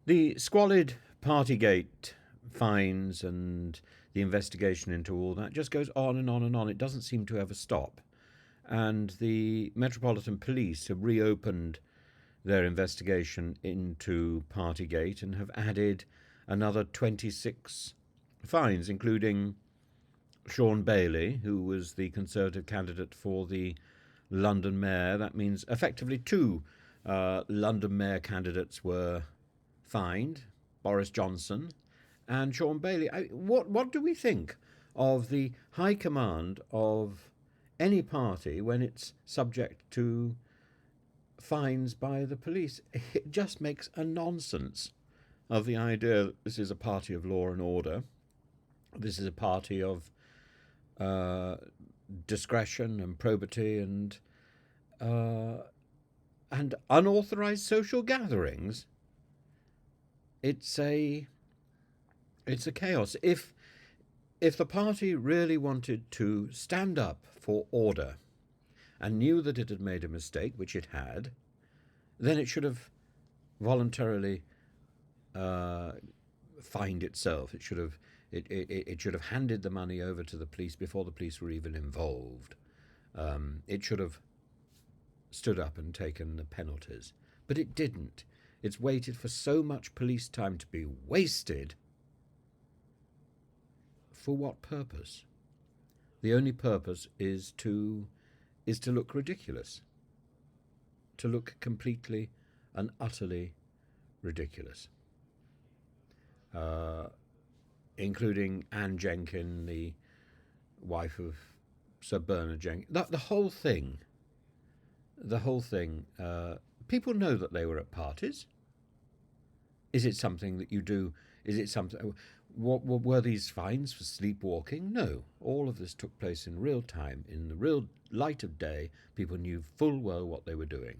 The squalid partygate fines and the investigation into all that just goes on and on and on. It doesn't seem to ever stop. And the Metropolitan Police have reopened their investigation into Partygate and have added another 26 fines, including Sean Bailey, who was the Conservative candidate for the London mayor. That means effectively two London mayor candidates were fined, Boris Johnson and Sean Bailey. What do we think of the high command of any party when it's subject to fines by the police? It just makes a nonsense of the idea that this is a party of law and order. This is a party of uh, discretion and probity and unauthorized social gatherings. It's a chaos. If the party really wanted to stand up for order and knew that it had made a mistake, which it had, then it should have voluntarily fined itself. It should have handed the money over to the police before the police were even involved. It should have stood up and taken the penalties, but it didn't. It's waited for so much police time to be wasted. For what purpose? The only purpose is to look ridiculous, to look completely and utterly ridiculous. Including Anne Jenkin, the wife of Sir Bernard Jenkin. The whole thing. People know that they were at parties. Is it something that you do? Is it something? What were these fines for sleepwalking? No. All of this took place in real time, in the real light of day. People knew full well what they were doing,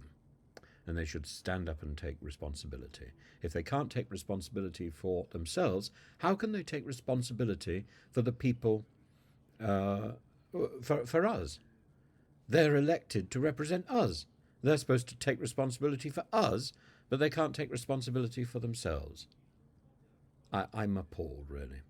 and they should stand up and take responsibility. If they can't take responsibility for themselves, how can they take responsibility for the people, for us? They're elected to represent us. They're supposed to take responsibility for us, but they can't take responsibility for themselves. I'm appalled, really.